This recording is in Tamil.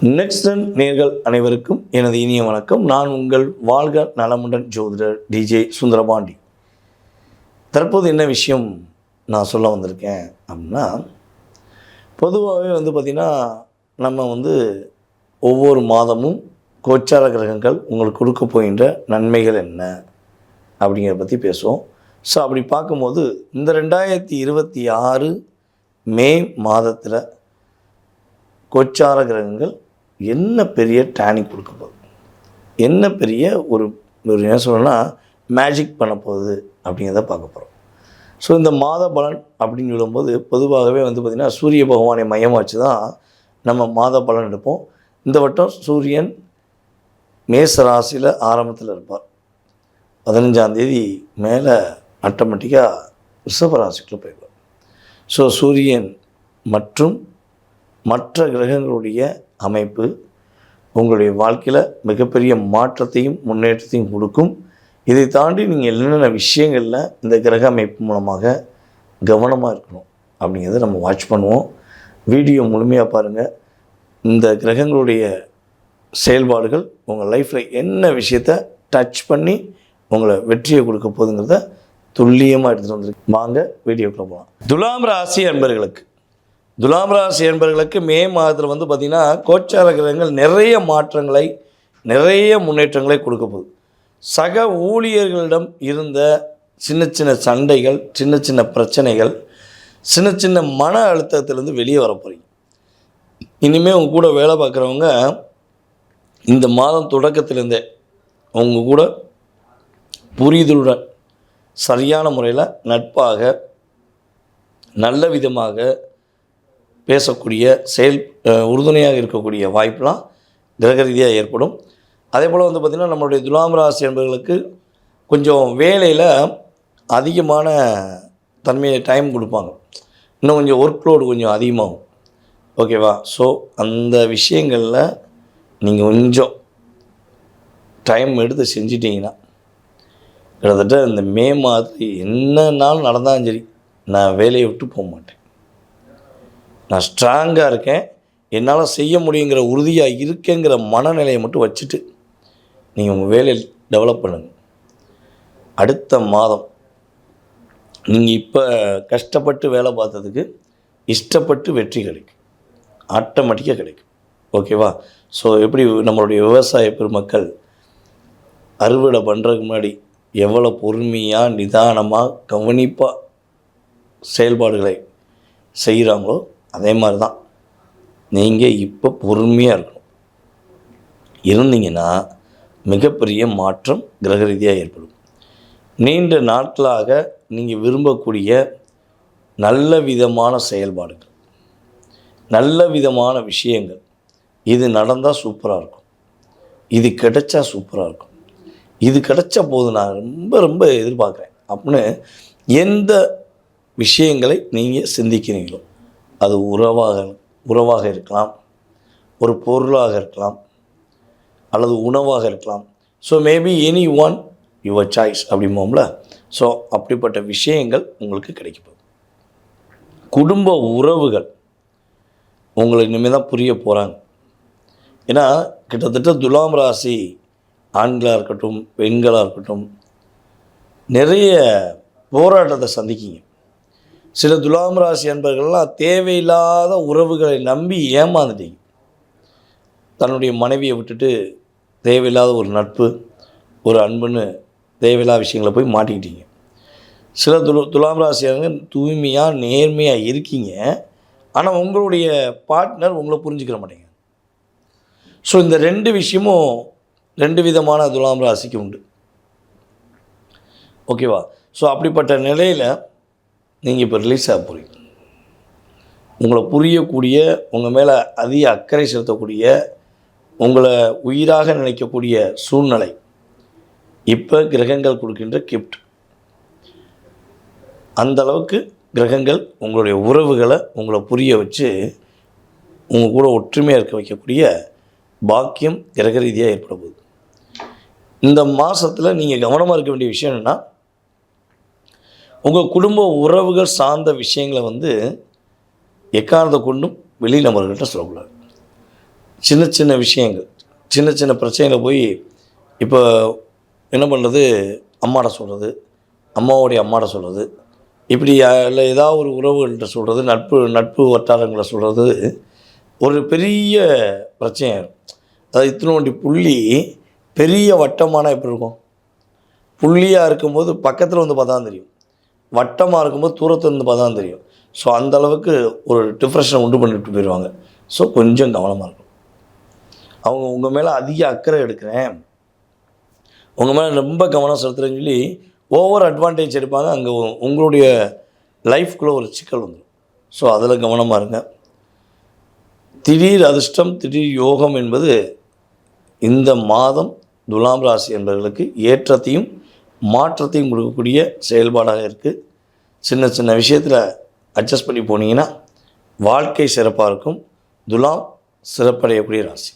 நெக்ஸ்டன் நேர்கள் அனைவருக்கும் எனது இனிய வணக்கம். நான் உங்கள் வாழ்க நலமுடன் ஜோதிடர் டிஜே சுந்தரபாண்டி. தற்போது என்ன விஷயம் நான் சொல்ல வந்திருக்கேன் அப்படின்னா, பொதுவாகவே பார்த்திங்கன்னா நம்ம ஒவ்வொரு மாதமும் கோச்சார கிரகங்கள் உங்களுக்கு கொடுக்க போகின்ற நன்மைகள் என்ன அப்படிங்கிறத பற்றி பேசுவோம். ஸோ அப்படி பார்க்கும்போது இந்த 2026 மே மாதத்தில் கோச்சார கிரகங்கள் என்ன பெரிய டேனிக் கொடுக்க போகுது, என்ன பெரிய ஒரு என்ன சொல்லணும்னா மேஜிக் பண்ண போகுது அப்படிங்கிறத பார்க்க போகிறோம். ஸோ இந்த மாத பலன் அப்படின்னு சொல்லும்போது பொதுவாகவே பார்த்திங்கன்னா சூரிய பகவானை மையமாக வச்சு தான் நம்ம மாத பலன் எடுப்போம். இந்த வட்டம் சூரியன் மேச ராசியில் ஆரம்பத்தில் இருப்பார். 15ஆம் தேதி மேலே ஆட்டோமேட்டிக்காக ரிஷப ராசிக்குள்ளே போயிடுவார். ஸோ சூரியன் மற்றும் மற்ற கிரகங்களுடைய அமைப்பு உங்களுடைய வாழ்க்கையில் மிகப்பெரிய மாற்றத்தையும் முன்னேற்றத்தையும் கொடுக்கும். இதை தாண்டி நீங்கள் என்னென்ன விஷயங்களில் இந்த கிரக அமைப்பு மூலமாக கவனமாக இருக்கணும் அப்படிங்கிறத நம்ம வாட்ச் பண்ணுவோம். வீடியோ முழுமையாக பாருங்கள். இந்த கிரகங்களுடைய செயல்பாடுகள் உங்கள் லைஃப்பில் என்ன விஷயத்தை டச் பண்ணி உங்களை வெற்றியை கொடுக்க போகுதுங்கிறத துல்லியமாக எடுத்துகிட்டு வந்துருக்கு. வாங்க வீடியோக்குள்ளே போகலாம். துலாம் ராசி என்பவர்களுக்கு மே மாதத்தில் பார்த்திங்கன்னா கோச்சார கிரகங்கள் நிறைய மாற்றங்களை, நிறைய முன்னேற்றங்களை கொடுக்க போகுது. சக ஊழியர்களிடம் இருந்த சின்ன சின்ன சண்டைகள், சின்ன சின்ன பிரச்சனைகள், சின்ன சின்ன மன அழுத்தத்திலேருந்து வெளியே வர போகிறீங்க. இனிமேல் உங்கள் கூட வேலை பார்க்குறவங்க இந்த மாதம் தொடக்கத்திலேருந்தே அவங்க கூட புரிதலுடன் சரியான முறையில் நட்பாக நல்ல விதமாக பேசக்கூடிய உறுதுணையாக இருக்கக்கூடிய வாய்ப்பெலாம் கிரக ரீதியாக ஏற்படும். அதே போல் பார்த்திங்கன்னா நம்மளுடைய துலாம் ராசி என்பவர்களுக்கு கொஞ்சம் வேலையில் அதிகமான தன்மையை டைம் கொடுப்பாங்க. இன்னும் கொஞ்சம் ஒர்க்லோடு கொஞ்சம் அதிகமாகும். ஓகேவா? ஸோ அந்த விஷயங்களில் நீங்கள் கொஞ்சம் டைம் எடுத்து செஞ்சிட்டிங்கன்னா கிட்டத்தட்ட இந்த மே மாதத்தில் என்ன நாள் நடந்தாலும் சரி நான் வேலையை விட்டு போக மாட்டேன். நான் ஸ்ட்ராங்காக இருக்கேன், என்னால் செய்ய முடியுங்கிற உறுதியாக இருக்கேங்கிற மனநிலையை மட்டும் வச்சுட்டு நீங்கள் உங்கள் வேலையை டெவலப் பண்ணுங்கள். அடுத்த மாதம் நீங்கள் இப்போ கஷ்டப்பட்டு வேலை பார்த்ததுக்கு இஷ்டப்பட்டு வெற்றி கிடைக்கும், ஆட்டோமேட்டிக்காக கிடைக்கும். ஓகேவா? ஸோ எப்படி நம்மளுடைய விவசாய பெருமக்கள் அறுவடை பண்ணுறதுக்கு முன்னாடி எவ்வளோ பொறுமையாக நிதானமாக கவனிப்பாக செயல்பாடுகளை செய்கிறாங்களோ அதே மாதிரி தான் நீங்கள் இப்போ பொறுமையாக இருக்கணும். இருந்தீங்கன்னா மிகப்பெரிய மாற்றம் கிரக ரீதியாக ஏற்படும். நீண்ட நாட்களாக நீங்கள் விரும்பக்கூடிய நல்ல விதமான செயல்பாடுகள், நல்ல விதமான விஷயங்கள், இது நடந்தால் சூப்பராக இருக்கும், இது கிடைச்சா சூப்பராக இருக்கும், இது கிடைச்ச போது நான் ரொம்ப ரொம்ப எதிர்பார்க்குறேன் அப்படின்னு எந்த விஷயங்களை நீங்கள் சிந்திக்கிறீங்களோ, அது உறவாக இருக்கலாம், ஒரு பொருளாக இருக்கலாம், அல்லது உணவாக இருக்கலாம். So maybe any one your choice அப்படிம்போம்ல. ஸோ அப்படிப்பட்ட விஷயங்கள் உங்களுக்கு கிடைக்கும். குடும்ப உறவுகள் உங்களுக்கு இனிமேல் தான் புரிய போகிறாங்க. ஏன்னா கிட்டத்தட்ட துலாம் ராசி ஆண்களாக இருக்கட்டும் பெண்களாக இருக்கட்டும் நிறைய போராட்டத்தை சந்திக்கிங்க. சில துலாம் ராசி அன்பர்கள்லாம் தேவையில்லாத உறவுகளை நம்பி ஏமாந்துட்டீங்க. தன்னுடைய மனைவியை விட்டுட்டு தேவையில்லாத ஒரு நட்பு, ஒரு அன்புன்னு தேவையில்லாத விஷயங்களை போய் மாட்டிக்கிட்டீங்க. சில துலாம் ராசியாங்க தூய்மையாக நேர்மையாக இருக்கீங்க, ஆனால் உங்களுடைய பார்ட்னர் உங்களை புரிஞ்சுக்கிற மாட்டேங்க. ஸோ இந்த ரெண்டு விஷயமும் ரெண்டு விதமான துலாம் ராசிக்கு உண்டு. ஓகேவா? ஸோ அப்படிப்பட்ட நிலையில் நீங்கள் இப்போ ரிலீஸ் ஆக போகிறீங்க. உங்களை புரியக்கூடிய, உங்கள் மேலே அதிக அக்கறை செலுத்தக்கூடிய, உங்களை உயிராக நினைக்கக்கூடிய சூழ்நிலை இப்போ கிரகங்கள் கொடுக்கின்ற கிஃப்ட். அந்தளவுக்கு கிரகங்கள் உங்களுடைய உறவுகளை உங்களை புரிய வச்சு உங்கள் கூட ஒற்றுமையாக இருக்க வைக்கக்கூடிய பாக்கியம் கிரக ரீதியாக ஏற்பட போகுது. இந்த மாதத்தில் நீங்கள் கவனமாக இருக்க வேண்டிய விஷயம் என்னென்னா, உங்கள் குடும்ப உறவுகள் சார்ந்த விஷயங்களை எக்காரணத்தை கொண்டும் வெளி நபர்கள்ட்ட சொல்லக்கூடாது. சின்ன சின்ன விஷயங்கள், சின்ன சின்ன பிரச்சனைகளை போய் இப்போ என்ன பண்ணுறது, அம்மாட்ட சொல்கிறது, அம்மாவுடைய அம்மாட்ட சொல்கிறது, இப்படி இல்லை ஏதாவது ஒரு உறவுகள்கிட்ட சொல்கிறது, நட்பு வட்டாரங்களை சொல்கிறது ஒரு பெரிய பிரச்சனையாயிரும். அதாவது இத்தினோண்டி புள்ளி பெரிய வட்டமான எப்படி இருக்கும், புள்ளியாக இருக்கும்போது பக்கத்தில் வந்து பார்த்தா தான் தெரியும், வட்டமாக இருக்கும்போது தூரத்தில் இருந்து பார்த்தா தான் தெரியும். ஸோ அந்தளவுக்கு ஒரு டிஃப்ரெஷனை உண்டு பண்ணிவிட்டு போயிடுவாங்க. ஸோ கொஞ்சம் கவனமாக இருக்கும். அவங்க உங்கள் மேலே அதிக அக்கறை எடுக்கிறேன், உங்கள் மேலே ரொம்ப கவனம் செலுத்துகிறேன்னு சொல்லி ஓவர் அட்வான்டேஜ் எடுப்பாங்க. அங்கே உங்களுடைய லைஃப்குள்ளே ஒரு சிக்கல் வந்துடும். ஸோ அதில் கவனமாக இருங்க. திடீர் அதிர்ஷ்டம், திடீர் யோகம் என்பது இந்த மாதம் துலாம் ராசி என்பவர்களுக்கு ஏற்றத்தையும் மாற்றத்தையும் கொடுக்கக்கூடிய செயல்பாடாக இருக்குது. சின்ன சின்ன விஷயத்தில் அட்ஜஸ்ட் பண்ணி போனீங்கன்னா வாழ்க்கை சிறப்பாக இருக்கும். துலாம் சிறப்படையக்கூடிய ராசி.